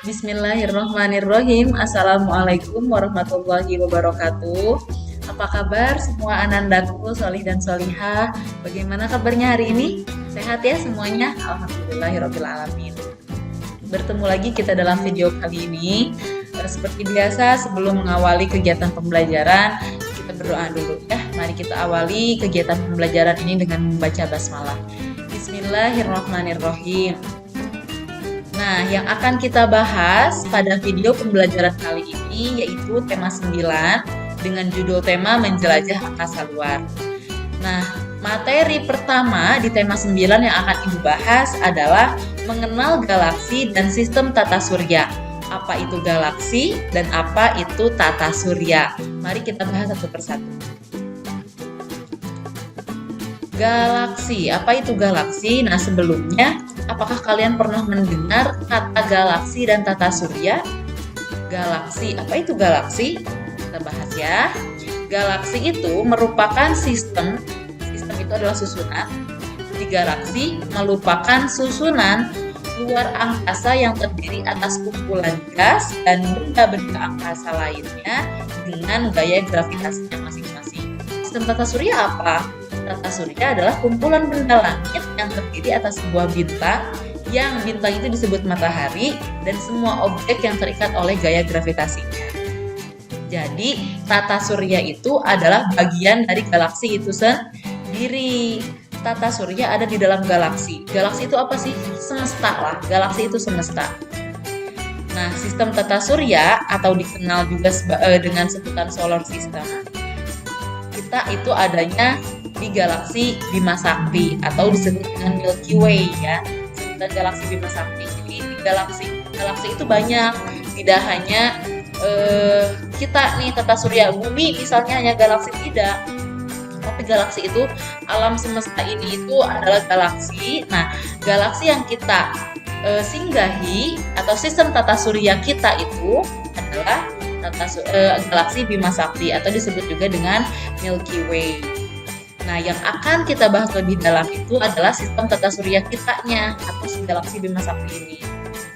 Bismillahirrahmanirrahim. Assalamualaikum warahmatullahi wabarakatuh. Apa kabar semua anandaku, solih dan solihah? Bagaimana kabarnya hari ini? Sehat ya semuanya? Alhamdulillahirrahmanirrahim. Bertemu lagi kita dalam video kali ini. Seperti biasa, sebelum mengawali kegiatan pembelajaran, kita berdoa dulu ya. Mari kita awali kegiatan pembelajaran ini dengan membaca basmalah. Bismillahirrahmanirrahim. Nah, yang akan kita bahas pada video pembelajaran kali ini yaitu tema 9 dengan judul tema menjelajah angkasa luar. Nah, materi pertama di tema 9 yang akan Ibu bahas adalah mengenal galaksi dan sistem tata surya. Apa itu galaksi dan apa itu tata surya? Mari kita bahas satu persatu. Galaksi, apa itu galaksi? Nah, sebelumnya, apakah kalian pernah mendengar kata galaksi dan tata surya? Galaksi, apa itu galaksi? Kita bahas ya. Galaksi itu merupakan sistem itu adalah susunan. Di galaksi merupakan susunan luar angkasa yang terdiri atas kumpulan gas dan benda-benda angkasa lainnya dengan gaya gravitasinya masing-masing. Sistem tata surya apa? Tata surya adalah kumpulan benda langit yang terdiri atas sebuah bintang, yang bintang itu disebut matahari, dan semua objek yang terikat oleh gaya gravitasinya. Jadi, tata surya itu adalah bagian dari galaksi itu sendiri. Tata surya ada di dalam galaksi. Galaksi itu apa sih? Semesta lah. Galaksi itu semesta. Nah, sistem tata surya atau dikenal juga dengan sebutan solar system, kita itu adanya di galaksi Bima Sakti atau disebut dengan Milky Way ya. Sebutan galaksi Bima Sakti. Jadi di galaksi itu banyak, tidak hanya kita nih tata surya bumi misalnya hanya galaksi, tidak. Tapi galaksi itu alam semesta ini itu adalah galaksi. Nah, galaksi yang kita singgahi atau sistem tata surya kita itu adalah galaksi Bima Sakti atau disebut juga dengan Milky Way. Nah, yang akan kita bahas lebih dalam itu adalah sistem tata surya kitanya atau galaksi Bima Sakti ini.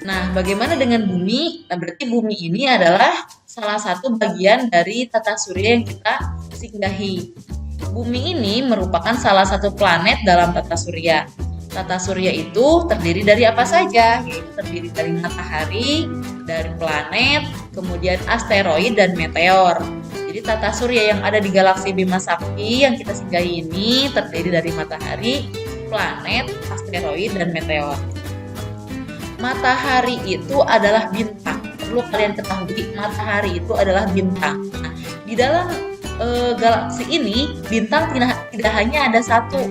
Nah, bagaimana dengan bumi? Nah, berarti bumi ini adalah salah satu bagian dari tata surya yang kita singgahi. Bumi ini merupakan salah satu planet dalam tata surya. Tata surya itu terdiri dari apa saja? Yaitu terdiri dari matahari, dari planet, kemudian asteroid dan meteor. Jadi tata surya yang ada di galaksi Bima Sakti yang kita singgahi ini terdiri dari matahari, planet, asteroid, dan meteor. Matahari itu adalah bintang. Perlu kalian ketahui, matahari itu adalah bintang. Nah, di dalam galaksi ini, bintang tidak hanya ada satu,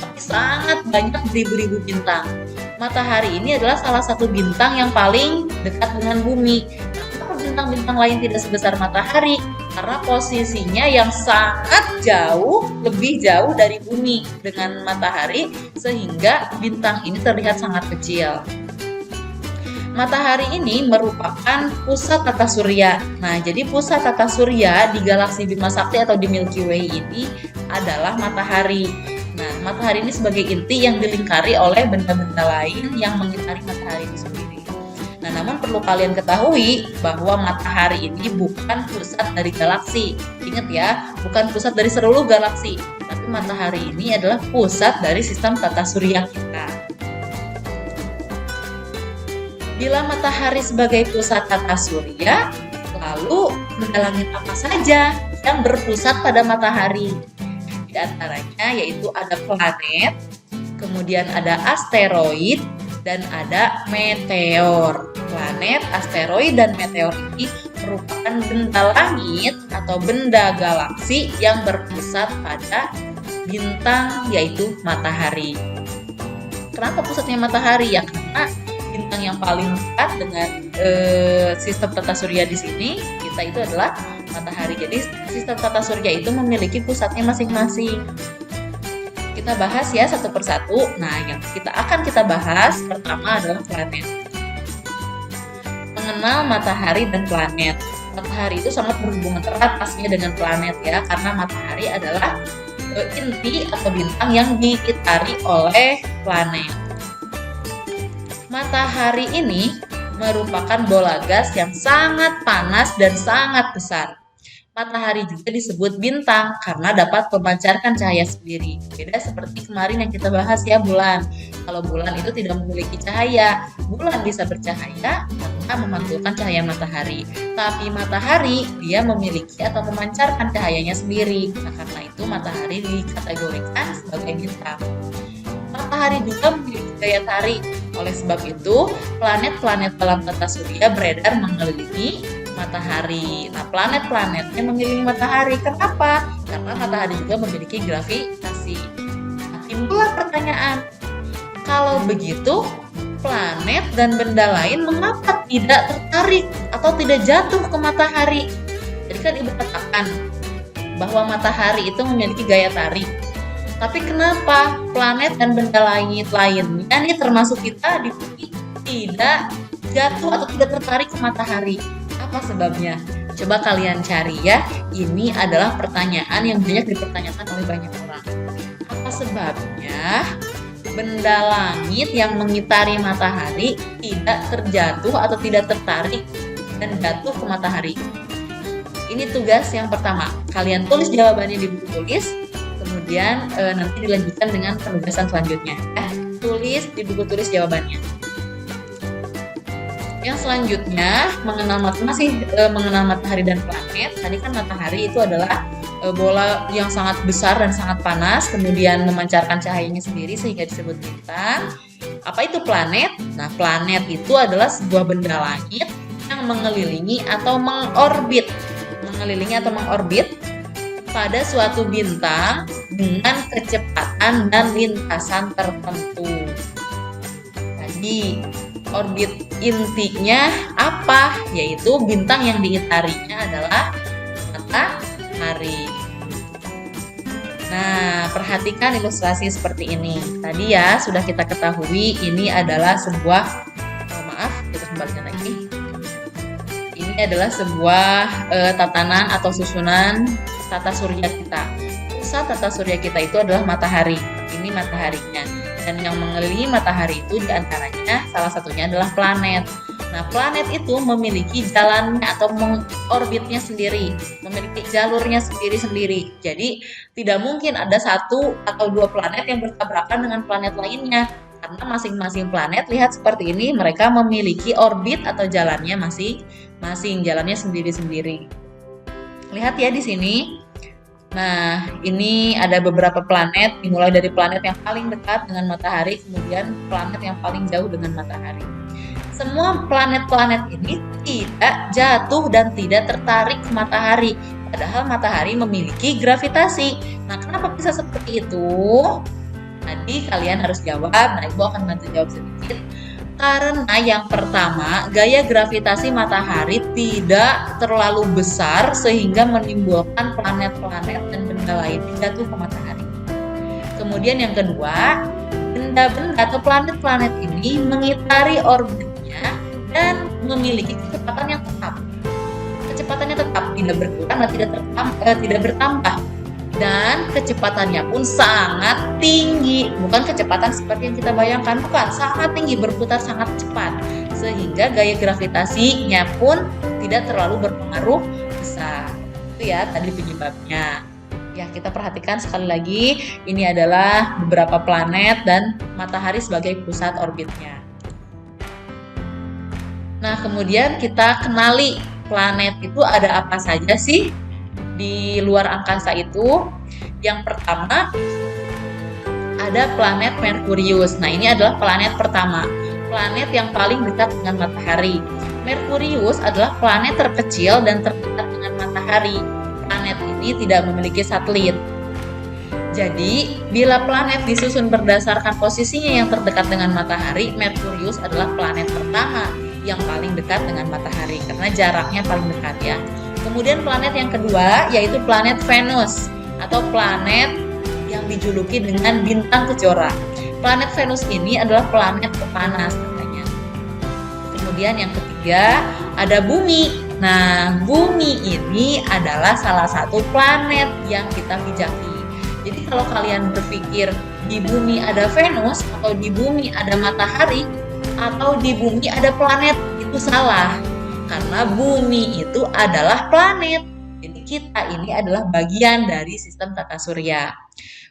tapi sangat banyak beribu-ribu bintang. Matahari ini adalah salah satu bintang yang paling dekat dengan bumi. Nah, kenapa bintang-bintang lain tidak sebesar matahari? Karena posisinya yang sangat jauh, lebih jauh dari bumi dengan matahari, sehingga bintang ini terlihat sangat kecil. Matahari ini merupakan pusat tata surya. Nah, jadi pusat tata surya di galaksi Bima Sakti atau di Milky Way ini adalah matahari. Nah, matahari ini sebagai inti yang dilingkari oleh benda-benda lain yang mengitari matahari itu sendiri. Nah, namun perlu kalian ketahui bahwa matahari ini bukan pusat dari galaksi. Ingat ya, bukan pusat dari seluruh galaksi, tapi matahari ini adalah pusat dari sistem tata surya kita. Bila matahari sebagai pusat tata surya, lalu benda langit apa saja yang berpusat pada matahari? Di antaranya yaitu ada planet, kemudian ada asteroid, dan ada meteor. Planet, asteroid, dan meteor ini merupakan benda langit atau benda galaksi yang berpusat pada bintang yaitu matahari. Kenapa pusatnya matahari? Ya karena bintang yang paling dekat dengan sistem tata surya di sini kita itu adalah matahari. Jadi sistem tata surya itu memiliki pusatnya masing-masing. Kita bahas ya satu persatu. Nah, yang akan kita bahas pertama adalah planet. Mengenal matahari dan planet. Matahari itu sangat berhubungan erat pastinya dengan planet ya, karena matahari adalah inti atau bintang yang dikitari oleh planet. Matahari ini merupakan bola gas yang sangat panas dan sangat besar. Matahari juga disebut bintang karena dapat memancarkan cahaya sendiri. Beda seperti kemarin yang kita bahas ya, bulan. Kalau bulan itu tidak memiliki cahaya, bulan bisa bercahaya karena memantulkan cahaya matahari. Tapi matahari dia memiliki atau memancarkan cahayanya sendiri. Nah, karena itu matahari dikategorikan sebagai bintang. Matahari juga memiliki gaya tarik. Oleh sebab itu, planet-planet dalam tata surya beredar mengelilingi matahari. Nah, planet-planetnya mengelilingi matahari. Kenapa? Karena matahari juga memiliki gravitasi. Nah, timbullah pertanyaan, kalau begitu, planet dan benda lain mengapa tidak tertarik atau tidak jatuh ke matahari? Jadi kan ibu katakan bahwa matahari itu memiliki gaya tarik. Tapi kenapa planet dan benda lainnya ini termasuk kita di bumi tidak jatuh atau tidak tertarik ke matahari? Apa sebabnya? Coba kalian cari ya. Ini adalah pertanyaan yang banyak dipertanyakan oleh banyak orang. Apa sebabnya benda langit yang mengitari matahari tidak terjatuh atau tidak tertarik dan jatuh ke matahari? Ini tugas yang pertama. Kalian tulis jawabannya di buku tulis. Kemudian nanti dilanjutkan dengan penugasan selanjutnya. Tulis di buku tulis jawabannya. Yang selanjutnya mengenal matahari dan planet. Tadi kan matahari itu adalah bola yang sangat besar dan sangat panas, kemudian memancarkan cahayanya sendiri sehingga disebut bintang. Apa itu planet? Nah, planet itu adalah sebuah benda langit yang mengelilingi atau mengorbit pada suatu bintang dengan kecepatan dan lintasan tertentu. Tadi orbit intinya apa? Yaitu bintang yang diitarinya adalah matahari. Nah, perhatikan ilustrasi seperti ini. Tadi ya sudah kita ketahui ini adalah sebuah kita kembalikan lagi. Ini adalah sebuah tatanan atau susunan tata surya kita. Pusat tata surya kita itu adalah matahari. Ini mataharinya. Dan yang mengelilingi matahari itu diantaranya salah satunya adalah planet. Nah, planet itu memiliki jalannya atau orbitnya sendiri, memiliki jalurnya sendiri-sendiri. Jadi tidak mungkin ada satu atau dua planet yang bertabrakan dengan planet lainnya. Karena masing-masing planet, lihat seperti ini, mereka memiliki orbit atau jalannya masing-masing, jalannya sendiri-sendiri. Lihat ya di sini. Nah, ini ada beberapa planet, dimulai dari planet yang paling dekat dengan matahari, kemudian planet yang paling jauh dengan matahari. Semua planet-planet ini tidak jatuh dan tidak tertarik ke matahari, padahal matahari memiliki gravitasi. Nah, kenapa bisa seperti itu? Tadi kalian harus jawab, nah Ibu akan bantu jawab sedikit. Karena yang pertama, gaya gravitasi matahari tidak terlalu besar sehingga menimbulkan planet-planet dan benda lain jatuh ke matahari. Kemudian yang kedua, benda-benda atau planet-planet ini mengitari orbitnya dan memiliki kecepatan yang tetap. Kecepatannya tetap, tidak berkurang dan tidak bertambah. Dan kecepatannya pun sangat tinggi, bukan kecepatan seperti yang kita bayangkan, bukan, sangat tinggi, berputar sangat cepat, sehingga gaya gravitasinya pun tidak terlalu berpengaruh besar. Itu ya tadi penyebabnya. Ya, kita perhatikan sekali lagi, ini adalah beberapa planet dan matahari sebagai pusat orbitnya. Nah, kemudian kita kenali planet itu ada apa saja sih di luar angkasa itu. Yang pertama ada planet Merkurius. Nah, ini adalah planet pertama, planet yang paling dekat dengan matahari. Merkurius adalah planet terkecil dan terdekat dengan matahari. Planet ini tidak memiliki satelit. Jadi, bila planet disusun berdasarkan posisinya yang terdekat dengan matahari, Merkurius adalah planet pertama yang paling dekat dengan matahari karena jaraknya paling dekat ya. Kemudian planet yang kedua yaitu planet Venus atau planet yang dijuluki dengan bintang kejora. Planet Venus ini adalah planet pepanas katanya. Kemudian yang ketiga ada Bumi. Nah, Bumi ini adalah salah satu planet yang kita pijaki. Jadi kalau kalian berpikir di Bumi ada Venus atau di Bumi ada matahari, atau di bumi ada planet. Itu salah, karena bumi itu adalah planet. Jadi kita ini adalah bagian dari sistem tata surya.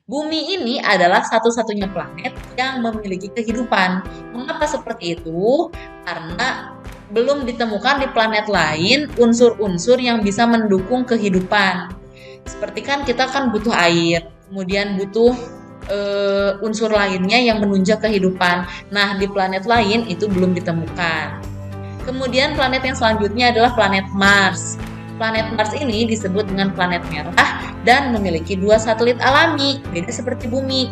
Bumi ini adalah satu-satunya planet yang memiliki kehidupan. Mengapa seperti itu? Karena belum ditemukan di planet lain unsur-unsur yang bisa mendukung kehidupan. Seperti kan kita kan butuh air, kemudian butuh unsur lainnya yang menunjang kehidupan. Nah, di planet lain itu belum ditemukan. Kemudian planet yang selanjutnya adalah planet Mars. Planet Mars ini disebut dengan planet merah dan memiliki 2 satelit alami, beda seperti bumi.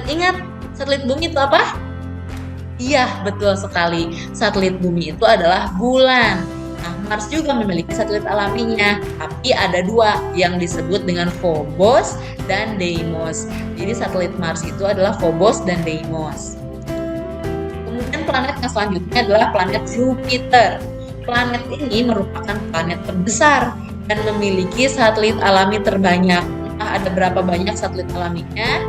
Ingat, satelit bumi itu apa? Iya, betul sekali. Satelit bumi itu adalah bulan. Nah, Mars juga memiliki satelit alaminya, tapi ada 2 yang disebut dengan Phobos dan Deimos. Jadi satelit Mars itu adalah Phobos dan Deimos. Kemudian planet yang selanjutnya adalah planet Jupiter. Planet ini merupakan planet terbesar dan memiliki satelit alami terbanyak. Entah ada berapa banyak satelit alaminya.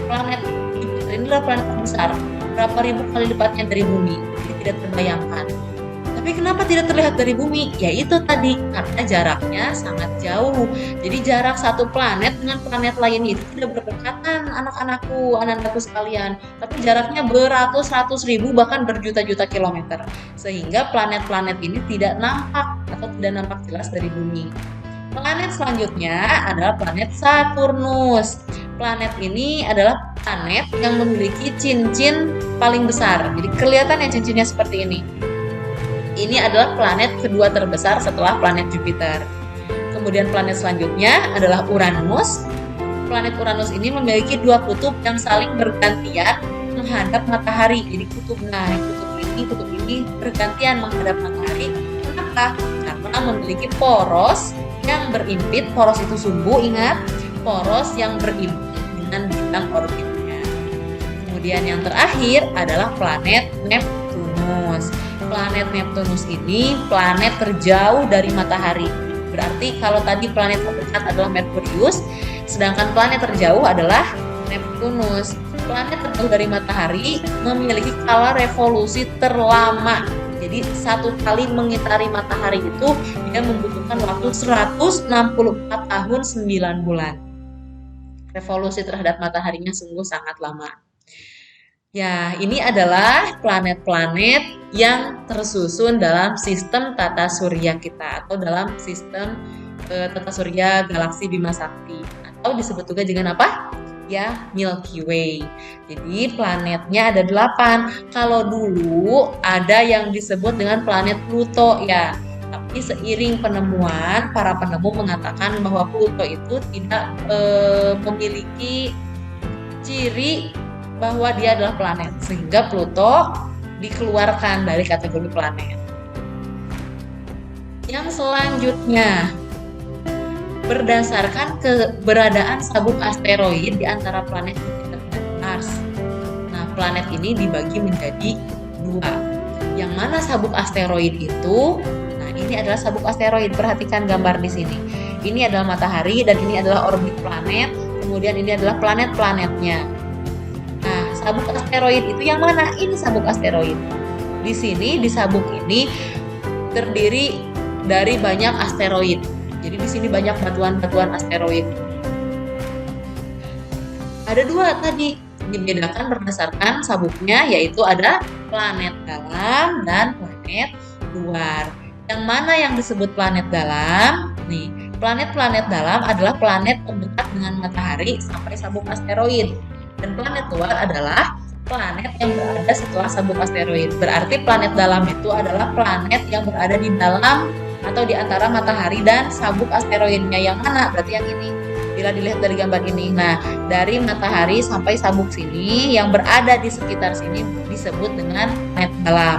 Planet Jupiter ini adalah planet terbesar, berapa ribu kali lipatnya dari bumi. Jadi tidak terbayangkan. Tapi kenapa tidak terlihat dari bumi? Yaitu tadi, karena jaraknya sangat jauh. Jadi jarak satu planet dengan planet lain itu tidak berdekatan, anak-anakku sekalian. Tapi jaraknya beratus-ratus ribu bahkan berjuta-juta kilometer. Sehingga planet-planet ini tidak nampak atau tidak nampak jelas dari bumi. Planet selanjutnya adalah planet Saturnus. Planet ini adalah planet yang memiliki cincin paling besar. Jadi kelihatan ya cincinnya seperti ini. Ini adalah planet kedua terbesar setelah planet Jupiter. Kemudian planet selanjutnya adalah Uranus. Planet Uranus ini memiliki 2 kutub yang saling bergantian menghadap matahari. Jadi kutub ini bergantian menghadap matahari. Kenapa? Karena memiliki poros yang berimpit. Poros itu sumbu, ingat, poros yang berimpit dengan bintang orbitnya. Kemudian yang terakhir adalah planet Neptunus. Planet Neptunus ini planet terjauh dari matahari. Berarti kalau tadi planet terdekat adalah Merkurius, sedangkan planet terjauh adalah Neptunus. Planet terjauh dari matahari memiliki skala revolusi terlama. Jadi satu kali mengitari matahari itu dia membutuhkan waktu 164 tahun 9 bulan. Revolusi terhadap mataharinya sungguh sangat lama. Ya, ini adalah planet-planet yang tersusun dalam sistem tata surya kita atau dalam sistem tata surya galaksi Bima Sakti atau disebut juga dengan apa? Ya, Milky Way. Jadi planetnya ada 8. Kalau dulu ada yang disebut dengan planet Pluto ya. Tapi seiring penemuan, para penemu mengatakan bahwa Pluto itu tidak memiliki ciri bahwa dia adalah planet, sehingga Pluto dikeluarkan dari kategori planet. Yang selanjutnya, berdasarkan keberadaan sabuk asteroid di antara planet Jupiter dan Mars. Nah, planet ini dibagi menjadi 2. Yang mana sabuk asteroid itu? Nah, ini adalah sabuk asteroid. Perhatikan gambar di sini. Ini adalah matahari dan ini adalah orbit planet. Kemudian ini adalah planet-planetnya. Nah, sabuk asteroid itu yang mana? Ini sabuk asteroid. Di sini, di sabuk ini terdiri dari banyak asteroid. Jadi di sini banyak batuan-batuan asteroid. Ada 2 tadi, dibedakan berdasarkan sabuknya, yaitu ada planet dalam dan planet luar. Yang mana yang disebut planet dalam? Nih, planet-planet dalam adalah planet terdekat dengan matahari sampai sabuk asteroid. Dan planet luar adalah planet yang berada setelah sabuk asteroid. Berarti planet dalam itu adalah planet yang berada di dalam atau di antara matahari dan sabuk asteroidnya. Yang mana? Berarti yang ini. Bila dilihat dari gambar ini. Nah, dari matahari sampai sabuk sini yang berada di sekitar sini disebut dengan planet dalam.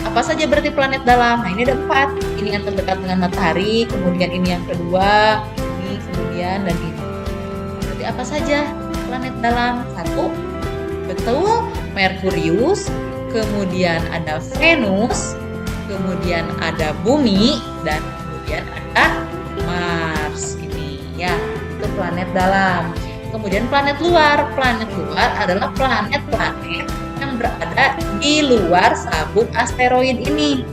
Apa saja berarti planet dalam? Nah, ini ada 4. Ini yang terdekat dengan matahari, kemudian ini yang kedua, ini kemudian dan ini. Berarti apa saja planet dalam? 1, betul, Merkurius, kemudian ada Venus, kemudian ada Bumi, dan kemudian ada Mars. Ini ya, itu planet dalam. Kemudian planet luar adalah planet-planet yang yang berada di luar sabuk asteroid ini.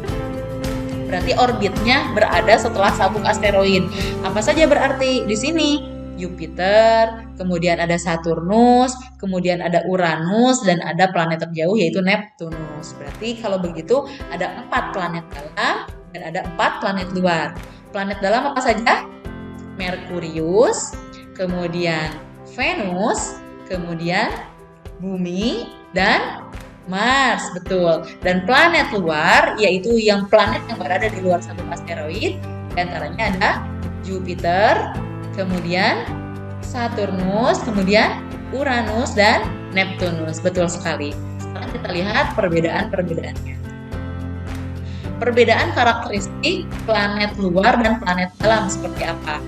Berarti orbitnya berada setelah sabuk asteroid. Apa saja berarti di sini? Jupiter, kemudian ada Saturnus, kemudian ada Uranus, dan ada planet terjauh yaitu Neptunus. Berarti kalau begitu ada 4 planet dalam dan ada 4 planet luar. Planet dalam apa saja? Merkurius, kemudian Venus, kemudian Bumi, dan Mars, betul. Dan planet luar yaitu yang planet yang berada di luar sabuk asteroid, di antaranya ada Jupiter, kemudian Saturnus, kemudian Uranus, dan Neptunus. Betul sekali. Sekarang kita lihat perbedaan-perbedaannya. Perbedaan karakteristik planet luar dan planet dalam seperti apa?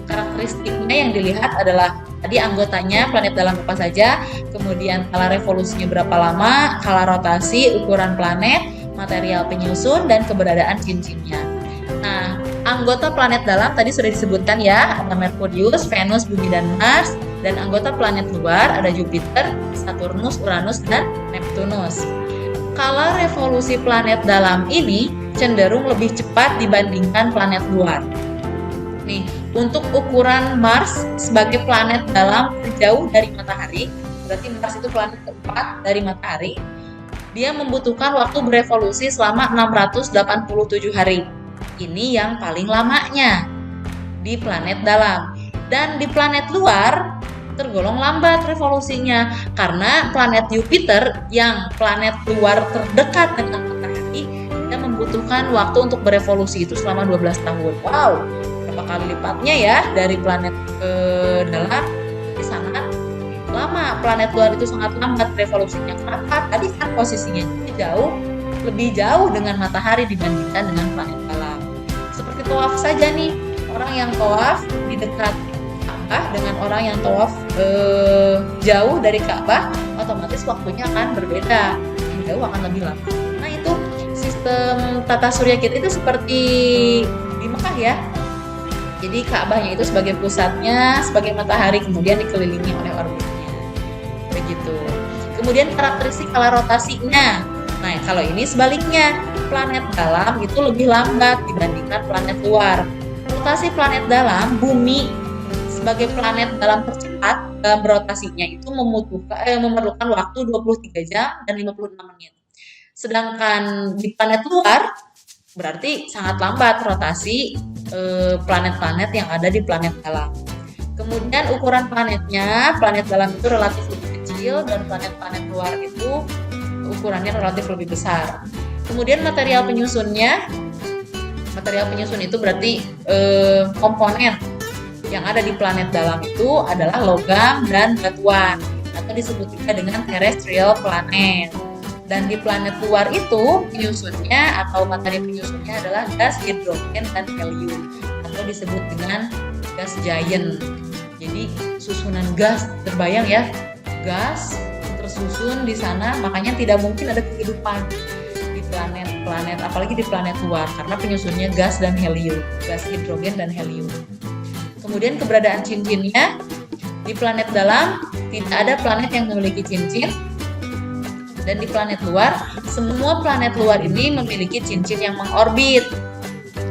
Karakteristiknya yang dilihat adalah tadi anggotanya, planet dalam apa saja, kemudian skala revolusinya berapa lama, skala rotasi, ukuran planet, material penyusun, dan keberadaan cincinnya. Nah, anggota planet dalam tadi sudah disebutkan ya, ada Merkurius, Venus, Bumi, dan Mars. Dan anggota planet luar ada Jupiter, Saturnus, Uranus, dan Neptunus. Skala revolusi planet dalam ini cenderung lebih cepat dibandingkan planet luar. Nih, untuk ukuran Mars sebagai planet dalam terjauh dari matahari, berarti Mars itu planet keempat dari matahari, dia membutuhkan waktu berevolusi selama 687 hari. Ini yang paling lamanya di planet dalam. Dan di planet luar tergolong lambat revolusinya karena planet Jupiter yang planet luar terdekat dengan matahari dia membutuhkan waktu untuk berevolusi itu selama 12 tahun. Wow, berapa kali lipatnya ya dari planet ke dalam, ini sangat lama. Planet luar itu sangat lambat revolusinya. Kenapa? Tadi kan posisinya lebih jauh dengan matahari dibandingkan dengan planet dalam. Seperti tawaf saja nih, orang yang tawaf di dekat Ka'bah dengan orang yang tawaf jauh dari Ka'bah, otomatis waktunya akan berbeda. Yang jauh akan lebih lama. Nah, itu sistem tata surya kita itu seperti di Mekah ya. Jadi Ka'bahnya itu sebagai pusatnya, sebagai matahari, kemudian dikelilingi oleh orbitnya. Begitu. Kemudian karakteristik skala rotasinya. Nah, kalau ini sebaliknya, planet dalam itu lebih lambat dibandingkan planet luar. Rotasi planet dalam, Bumi sebagai planet dalam tercepat dalam berotasinya itu memerlukan waktu 23 jam dan 56 menit. Sedangkan di planet luar berarti sangat lambat rotasi planet-planet yang ada di planet dalam. Kemudian ukuran planetnya, planet dalam itu relatif lebih kecil dan planet-planet luar itu ukurannya relatif lebih besar. Kemudian material penyusun itu berarti komponen yang ada di planet dalam itu adalah logam dan batuan atau disebut juga dengan terrestrial planet. Dan di planet luar itu penyusunnya atau materi penyusunnya adalah gas, hidrogen, dan helium atau disebut dengan gas giant. Jadi susunan gas, terbayang ya, gas tersusun di sana, makanya tidak mungkin ada kehidupan di planet-planet, apalagi di planet luar karena penyusunnya gas dan helium, gas, hidrogen, dan helium. Kemudian keberadaan cincinnya, di planet dalam tidak ada planet yang memiliki cincin, dan di planet luar semua planet luar ini memiliki cincin yang mengorbit.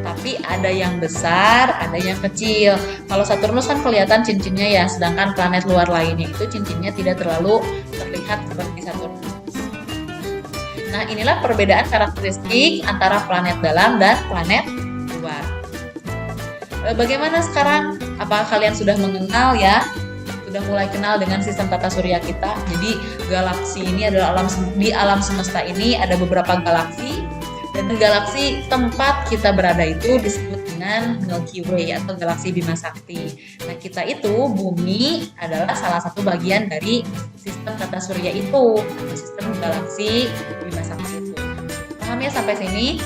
Tapi ada yang besar, ada yang kecil. Kalau Saturnus kan kelihatan cincinnya ya, sedangkan planet luar lainnya itu cincinnya tidak terlalu terlihat seperti Saturnus. Nah, inilah perbedaan karakteristik antara planet dalam dan planet luar. Bagaimana sekarang? Apakah kalian sudah mengenal ya? Sudah mulai kenal dengan sistem tata surya kita. Jadi galaksi ini adalah di alam semesta ini ada beberapa galaksi, dan galaksi tempat kita berada itu disebut dengan Milky Way atau galaksi Bima Sakti. Nah, kita itu bumi adalah salah satu bagian dari sistem tata surya itu, sistem galaksi Bima Sakti itu. Paham ya sampai sini?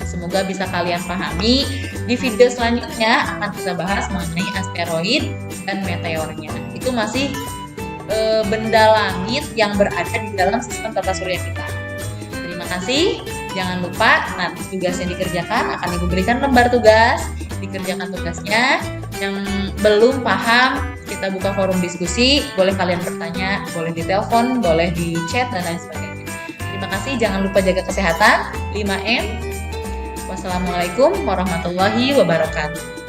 Semoga bisa kalian pahami. Di video selanjutnya akan kita bahas mengenai asteroid dan meteornya. Itu masih benda langit yang berada di dalam sistem tata surya kita. Terima kasih. Jangan lupa nanti tugas yang dikerjakan akan Ibu berikan lembar tugas. Dikerjakan tugasnya. Yang belum paham kita buka forum diskusi, boleh kalian bertanya, boleh di telepon, boleh di chat, dan lain sebagainya. Terima kasih, jangan lupa jaga kesehatan, 5M. Wassalamualaikum warahmatullahi wabarakatuh.